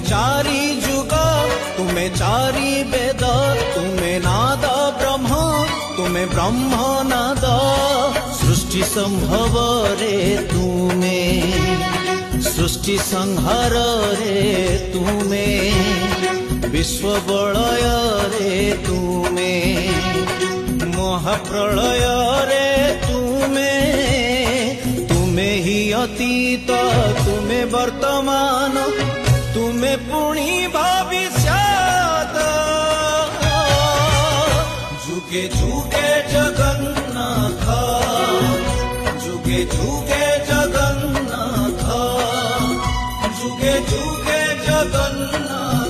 चारि जुग तुमे चारि वेद तुमे नाद ब्रह्म तुमे ब्रह्म नाद सृष्टि संभव रे तुमे सृष्टि संहार रे तुमे विश्व बलय रे तुमे महाप्रलय रे तुमे तुमे ही अतीत तुमे वर्तमान तुमे पुणी भविष्यत जुगे जुगे जगन्नाथ जुगे जुगे जगन्नाथ जुगे जुगे जगन्नाथ